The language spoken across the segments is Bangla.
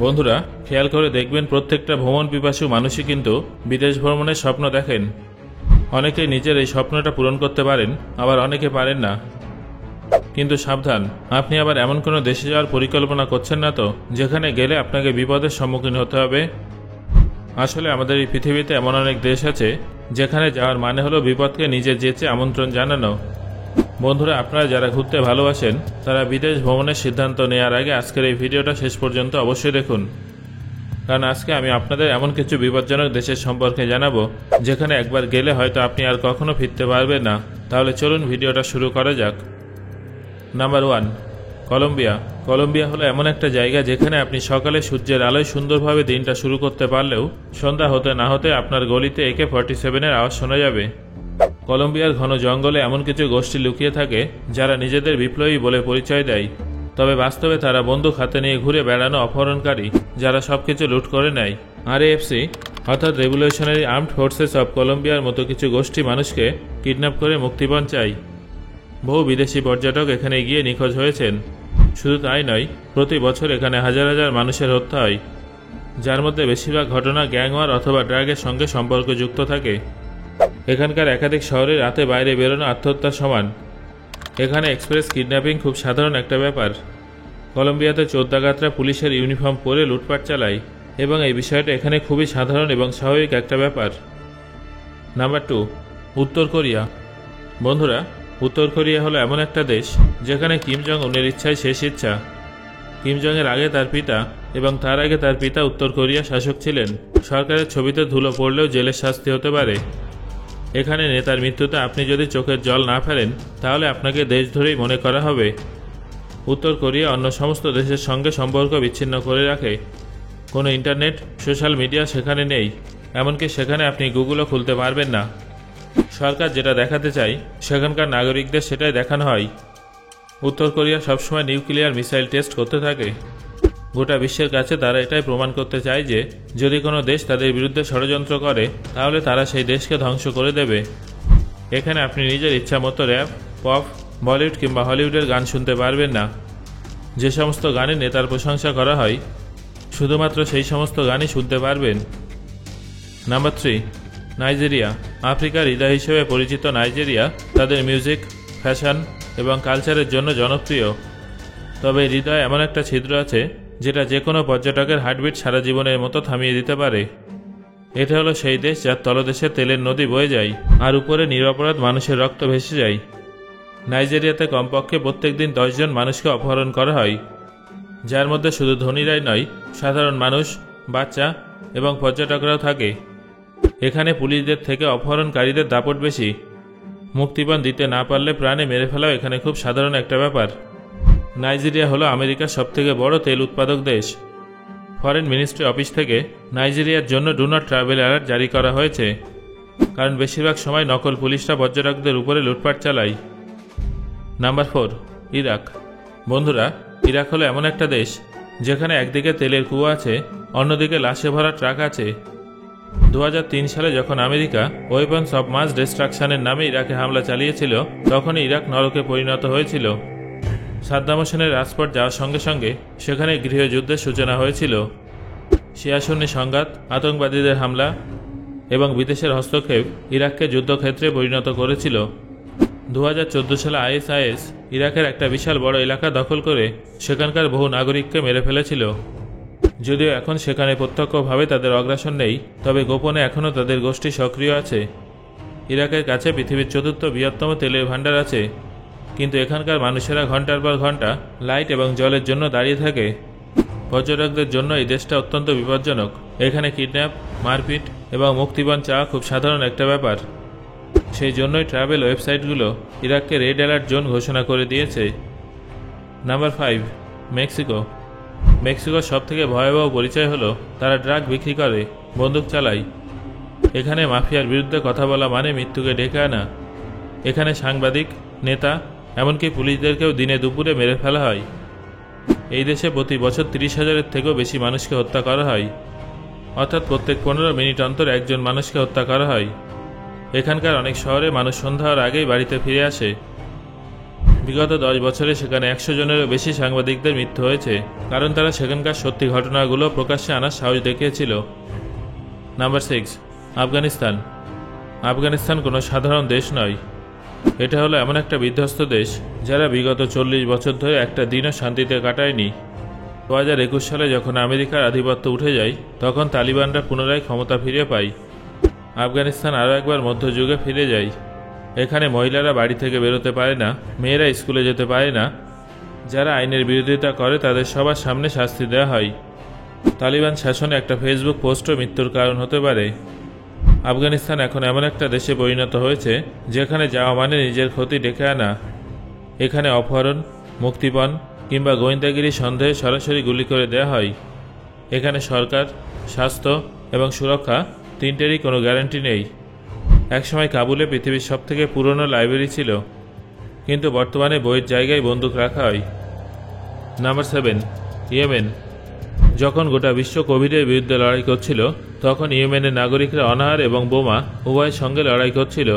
বন্ধুরা, খেয়াল করে দেখবেন প্রত্যেকটা ভ্রমণ পিপাসু মানুষই কিন্তু বিদেশ ভ্রমণের স্বপ্ন দেখেন। অনেকেই নিজের এই স্বপ্নটা পূরণ করতে পারেন, আবার অনেকে পারেন না। কিন্তু সাবধান, আপনি আবার এমন কোনো দেশে যাওয়ার পরিকল্পনা করছেন না তো যেখানে গেলে আপনাকে বিপদের সম্মুখীন হতে হবে? আসলে আমাদের এই পৃথিবীতে এমন অনেক দেশ আছে যেখানে যাওয়ার মানে হলো বিপদকে নিজে যেচে আমন্ত্রণ জানানো। বন্ধুরা, আপনারা যারা ঘুরতে ভালোবাসেন তারা বিদেশ ভ্রমণের সিদ্ধান্ত নেওয়ার আগে আজকের এই ভিডিওটা শেষ পর্যন্ত অবশ্যই দেখুন, কারণ আজকে আমি আপনাদের এমন কিছু বিপজ্জনক দেশের সম্পর্কে জানাবো যেখানে একবার গেলে হয়তো আপনি আর কখনো ফিরতে পারবেন না। তাহলে চলুন ভিডিওটা শুরু করা যাক। Number 1, Colombia. কলম্বিয়া হলো এমন একটা জায়গা যেখানে আপনি সকালে সূর্যের আলোয় সুন্দরভাবে দিনটা শুরু করতে পারলেও সন্ধ্যা হতে না হতে আপনার গলিতে AK-47-এর আওয়াজ শোনা যাবে। কলম্বিয়ার ঘন জঙ্গলে এমন কিছু গোষ্ঠী লুকিয়ে থাকে যারা নিজেদের বিপ্লবী বলে পরিচয় দেয়, তবে বাস্তবে তারা বন্দুক হাতে নিয়ে ঘুরে বেড়ানো অপহরণকারী যারা সবকিছু লুট করে নেয়। RAFC অর্থাৎ রেভলিউশনারি আর্মড ফোর্সেস অব কলম্বিয়ার মতো কিছু গোষ্ঠী মানুষকে কিডন্যাপ করে মুক্তিপণ চায়। বহু বিদেশি পর্যটক এখানে গিয়ে নিখোঁজ হয়েছেন। শুধু তাই নয়, প্রতি বছর এখানে হাজার হাজার মানুষের হত্যা হয়, যার মধ্যে বেশিরভাগ ঘটনা গ্যাংওয়ার অথবা ড্রাগের সঙ্গে সম্পর্কযুক্ত থাকে। এখানকার একাধিক শহরে রাতে বাইরে বেরোনো আত্মহত্যার সমান। এখানে এক্সপ্রেস কিডন্যাপিং খুব সাধারণ একটা ব্যাপার। কলম্বিয়াতে চোর ডাকাতরা পুলিশের ইউনিফর্ম পরে লুটপাট চালায় এবং এই বিষয়টা এখানে খুবই সাধারণ এবং স্বাভাবিক একটা ব্যাপার। নাম্বার 2, উত্তর কোরিয়া। বন্ধুরা, উত্তর কোরিয়া হলো এমন একটা দেশ যেখানে কিম জং উনের ইচ্ছাই শেষ ইচ্ছা। কিম জং এর আগে তার পিতা এবং তার আগে তার পিতা উত্তর কোরিয়া শাসক ছিলেন। সরকারের ছবিতে ধুলো পড়লেও জেলের শাস্তি হতে পারে। এখানে নেতার মৃত্যুতে আপনি যদি চোখের জল না ফেলেন তাহলে আপনাকে দেশদ্রোহী মনে করা হবে। উত্তর কোরিয়া অন্য সমস্ত দেশের সঙ্গে সম্পর্ক বিচ্ছিন্ন করে রাখে। কোনো ইন্টারনেট, সোশ্যাল মিডিয়া সেখানে নেই, এমনকি সেখানে আপনি গুগলও খুলতে পারবেন না। সরকার যেটা দেখাতে চায় সেখানকার নাগরিকদের সেটাই দেখানো হয়। উত্তর কোরিয়া সবসময় নিউক্লিয়ার মিসাইল টেস্ট করতে থাকে। গোটা বিশ্বের কাছে তারা এটাই প্রমাণ করতে চায় যে যদি কোনো দেশ তাদের বিরুদ্ধে ষড়যন্ত্র করে তাহলে তারা সেই দেশকে ধ্বংস করে দেবে। এখানে আপনি নিজের ইচ্ছা মতো র্যাপ, পপ, বলিউড কিংবা হলিউডের গান শুনতে পারবেন না। যে সমস্ত গানে নেতার প্রশংসা করা হয় শুধুমাত্র সেই সমস্ত গানই শুনতে পারবেন। Number 3, Nigeria. আফ্রিকার হৃদয় হিসেবে পরিচিত নাইজেরিয়া তাদের মিউজিক, ফ্যাশন এবং কালচারের জন্য জনপ্রিয়। তবে হৃদয়ে এমন একটা ছিদ্র আছে যেটা যে কোনো পর্যটকের হার্টবিট সারা জীবনের মতো থামিয়ে দিতে পারে। এটা হলো সেই দেশ যার তলদেশে তেলের নদী বয়ে যায় আর উপরে নিরপরাধ মানুষের রক্ত ভেসে যায়। নাইজেরিয়াতে কমপক্ষে প্রত্যেক দিন 10 জন মানুষকে অপহরণ করা হয়, যার মধ্যে শুধু ধনীরাই নয়, সাধারণ মানুষ, বাচ্চা এবং পর্যটকরাও থাকে। এখানে পুলিশদের থেকে অপহরণকারীদের দাপট বেশি। মুক্তিপণ দিতে না পারলে প্রাণে মেরে ফেলাও এখানে খুব সাধারণ একটা ব্যাপার। নাইজেরিয়া হলো আমেরিকার সবথেকে বড় তেল উৎপাদক দেশ। ফরেন মিনিস্ট্রি অফিস থেকে নাইজেরিয়ার জন্য ডু নট ট্রাভেল অ্যালার্ট জারি করা হয়েছে, কারণ বেশিরভাগ সময় নকল পুলিশরা পর্যটকদের উপরে লুটপাট চালায়। Number 4, Iraq. বন্ধুরা, ইরাক হলো এমন একটা দেশ যেখানে একদিকে তেলের কুয়ো আছে, অন্যদিকে লাশে ভরা ট্রাক আছে। 2003 সালে যখন আমেরিকা ওয়েপন্স অব মাস ডিস্ট্রাকশনের নামে ইরাকে হামলা চালিয়েছিল তখন ইরাক নরকে পরিণত হয়েছিল। সাদ্দাম হোসেনের রাজপথ যাওয়ার সঙ্গে সঙ্গে সেখানে গৃহযুদ্ধের সূচনা হয়েছিল। শিয়া সুন্নি সংঘাত, আতঙ্কবাদীদের হামলা এবং বিদেশের হস্তক্ষেপ ইরাককে যুদ্ধক্ষেত্রে পরিণত করেছিল। 2014 সালে ISIS ইরাকের একটা বিশাল বড় এলাকা দখল করে সেখানকার বহু নাগরিককে মেরে ফেলেছিল। যদিও এখন সেখানে প্রত্যক্ষভাবে তাদের অগ্রাসন নেই, তবে গোপনে এখনও তাদের গোষ্ঠী সক্রিয় আছে। ইরাকের কাছে পৃথিবীর 4র্থ বৃহত্তম তেলের ভাণ্ডার আছে, কিন্তু এখানকার মানুষেরা ঘন্টার পর ঘন্টা লাইট এবং জলের জন্য দাঁড়িয়ে থাকে। পর্যটকদের জন্য এই দেশটা অত্যন্ত বিপজ্জনক। এখানে কিডন্যাপ, মারপিট এবং মুক্তিপণ চাওয়া খুব সাধারণ একটা ব্যাপার। সেই জন্যই ট্রাভেল ওয়েবসাইটগুলো ইরাককে রেড অ্যালার্ট জোন ঘোষণা করে দিয়েছে। Number 5, Mexico. মেক্সিকোর সবথেকে ভয়াবহ পরিচয় হলো তারা ড্রাগ বিক্রি করে, বন্দুক চালায়। এখানে মাফিয়ার বিরুদ্ধে কথা বলা মানে মৃত্যুকে ডেকে আনা। এখানে সাংবাদিক, নেতা, এমনকি পুলিশদেরকেও দিনে দুপুরে মেরে ফেলা হয়। এই দেশে প্রতি বছর 30,000-এর থেকেও বেশি মানুষকে হত্যা করা হয়, অর্থাৎ প্রত্যেক 15 মিনিট অন্তর একজন মানুষকে হত্যা করা হয়। এখানকার অনেক শহরে মানুষ সন্ধ্যা হওয়ার আগেই বাড়িতে ফিরে আসে। বিগত 10 বছরে সেখানে 100 জনেরও বেশি সাংবাদিকদের মৃত্যু হয়েছে, কারণ তারা সেখানকার সত্যি ঘটনাগুলো প্রকাশ্যে আনার সাহস দেখিয়েছিল। নাম্বার 6, আফগানিস্তান। আফগানিস্তান কোনো সাধারণ দেশ নয়। এটা হলো এমন একটা বিধ্বস্ত দেশ যারা বিগত 40 বছর ধরে একটা দিনও শান্তিতে কাটায়নি। 2021 সালে যখন আমেরিকার আধিপত্য উঠে যায়, তখন তালিবানরা পুনরায় ক্ষমতা ফিরে পায়। আফগানিস্তান আরও একবার মধ্যযুগে ফিরে যায়। এখানে মহিলারা বাড়ি থেকে বেরোতে পারে না, মেয়েরা স্কুলে যেতে পারে না, যারা আইনের বিরোধিতা করে তাদের সবার সামনে শাস্তি দেওয়া হয়। তালিবান শাসনে একটা ফেসবুক পোস্টও মৃত্যুর কারণ হতে পারে। আফগানিস্তান এখন এমন একটা দেশে পরিণত হয়েছে যেখানে যাওয়া মানে নিজের ক্ষতি ডেকে আনা। এখানে অপহরণ, মুক্তিপণ কিংবা গোয়েন্দাগিরি সন্দেহে সরাসরি গুলি করে দেওয়া হয়। এখানে সরকার, স্বাস্থ্য এবং সুরক্ষা তিনটেরই কোনো গ্যারান্টি নেই। একসময় কাবুলে পৃথিবীর সবথেকে পুরনো লাইব্রেরি ছিল, কিন্তু বর্তমানে বইয়ের জায়গায় বন্দুক রাখা হয়। Number 7, Yemen. যখন গোটা বিশ্ব কোভিডের বিরুদ্ধে লড়াই করছিল, তখন ইয়েমেনের নাগরিকরা অনাহার এবং বোমা উভয়ের সঙ্গে লড়াই করছিল।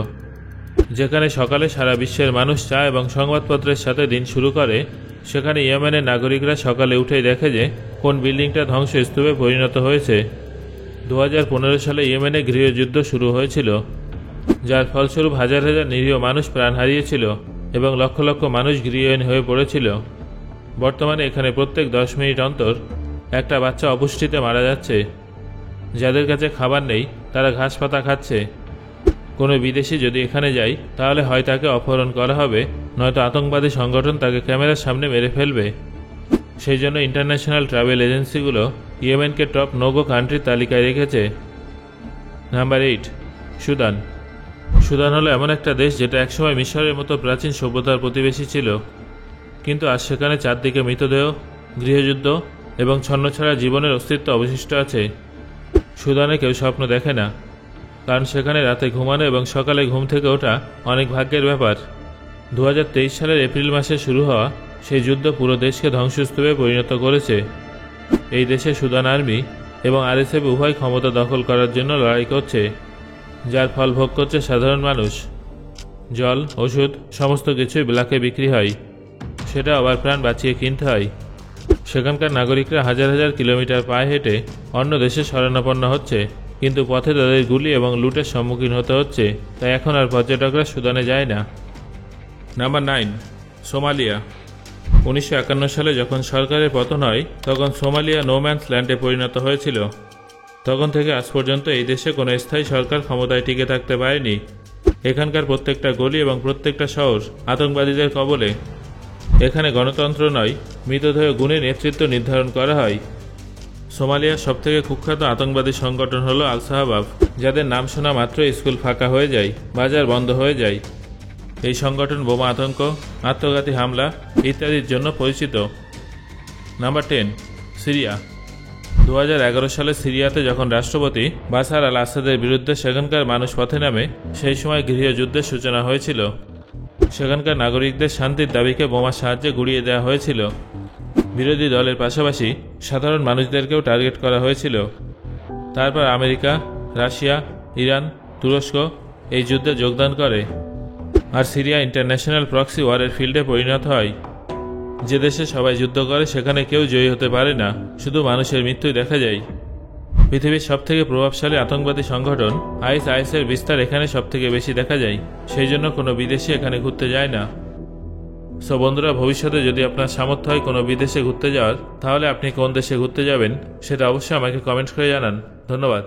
যেখানে সকালে সারা বিশ্বের মানুষ চা এবং সংবাদপত্রের সাথে দিন শুরু করে, সেখানে ইয়েমেনের নাগরিকরা সকালে উঠেই দেখে যে কোন বিল্ডিংটা ধ্বংসস্তূপে পরিণত হয়েছে। 2015 সালে ইয়েমেনে গৃহযুদ্ধ শুরু হয়েছিল, যার ফলস্বরূপ হাজার হাজার নিরীহ মানুষ প্রাণ হারিয়েছিল এবং লক্ষ লক্ষ মানুষ গৃহহীন হয়ে পড়েছিল। বর্তমানে এখানে প্রত্যেক 10 মিনিট অন্তর একটা বাচ্চা অপুষ্টিতে মারা যাচ্ছে। যাদের কাছে খাবার নেই তারা ঘাস পাতা খাচ্ছে। কোনো বিদেশি যদি এখানে যায় তাহলে হয় তাকে অপহরণ করা হবে, নয়তো আতঙ্কবাদী সংগঠন তাকে ক্যামেরার সামনে মেরে ফেলবে। সেই জন্য ইন্টারন্যাশনাল ট্রাভেল এজেন্সিগুলো ইয়েমেনকে টপ নো-গো কান্ট্রির তালিকায় রেখেছে। Number 8, Sudan. সুদান হলো এমন একটা দেশ যেটা একসময় মিশরের মতো প্রাচীন সভ্যতার প্রতিবেশী ছিল, কিন্তু আজ সেখানে চারদিকে মৃতদেহ, গৃহযুদ্ধ এবং ছন্নছাড়া জীবনের অস্তিত্ব অবশিষ্ট আছে। সুদানে কেউ স্বপ্ন দেখে না, কারণ সেখানে রাতে ঘুমানো এবং সকালে ঘুম থেকে ওঠা অনেক ভাগ্যের ব্যাপার। 2023 সালের এপ্রিল মাসে শুরু হওয়া সেই যুদ্ধ পুরো দেশকে ধ্বংসস্তূপে পরিণত করেছে। এই দেশে সুদান আর্মি এবং আরএসএফ উভয় ক্ষমতা দখল করার জন্য লড়াই করছে, যার ফল ভোগ করছে সাধারণ মানুষ। জল, ওষুধ সমস্ত কিছুই ব্ল্যাকে বিক্রি হয়, সেটা আবার প্রাণ বাঁচিয়ে কিনতে হয়। সেখানকার নাগরিকরা হাজার হাজার কিলোমিটার পায়ে হেঁটে অন্য দেশে শরণাপন্ন হচ্ছে, কিন্তু পথে তাদের গুলি এবং লুটের সম্মুখীন হতে হচ্ছে, তাই এখন আর পর্যটকরা সুদানে যায় না। Number 9, Somalia. 1951 সালে যখন সরকারের পতন হয়, তখন সোমালিয়া নোম্যান্স ল্যান্ডে পরিণত হয়েছিল। তখন থেকে আজ পর্যন্ত এই দেশে কোনো স্থায়ী সরকার ক্ষমতায় টিকে থাকতে পারেনি। এখানকার প্রত্যেকটা গলি এবং প্রত্যেকটা শহর আতঙ্কবাদীদের কবলে। এখানে গণতন্ত্র নয়, মৃতদেহ গুণে নেতৃত্ব নির্ধারণ করা হয়। সোমালিয়ার সবথেকে কুখ্যাত আতঙ্কবাদী সংগঠন হলো আল শাবাব, যাদের নাম শোনা মাত্র স্কুল ফাঁকা হয়ে যায়, বাজার বন্ধ হয়ে যায়। এই সংগঠন বোমা আতঙ্ক, আত্মঘাতী হামলা ইত্যাদির জন্য পরিচিত। Number 10, Syria. 2011 সালে সিরিয়াতে যখন রাষ্ট্রপতি বাশার আল আসাদের বিরুদ্ধে সেখানকার মানুষ পথে নামে, সেই সময় গৃহযুদ্ধের সূচনা হয়েছিল। সেখানকার নাগরিকদের শান্তির দাবিকে বোমার সাহায্যে গুড়িয়ে দেওয়া হয়েছিল। বিরোধী দলের পাশাপাশি সাধারণ মানুষদেরকেও টার্গেট করা হয়েছিল। তারপর আমেরিকা, রাশিয়া, ইরান, তুরস্ক এই যুদ্ধে যোগদান করে, আর সিরিয়া ইন্টারন্যাশনাল প্রক্সি ওয়ারের ফিল্ডে পরিণত হয়। যে দেশে সবাই যুদ্ধ করে সেখানে কেউ জয়ী হতে পারে না, শুধু মানুষের মৃত্যুই দেখা যায়। পৃথিবীর সবথেকে প্রভাবশালী আতঙ্কবাদী সংগঠন আইএসের বিস্তার এখানে সবথেকে বেশি দেখা যায়, সেই জন্য কোনো বিদেশি এখানে ঘুরতে যায় না। সো বন্ধুরা, ভবিষ্যতে যদি আপনার সামর্থ্য হয় কোনো বিদেশে ঘুরতে যাওয়ার, তাহলে আপনি কোন দেশে ঘুরতে যাবেন সেটা অবশ্যই আমাকে কমেন্ট করে জানান। ধন্যবাদ।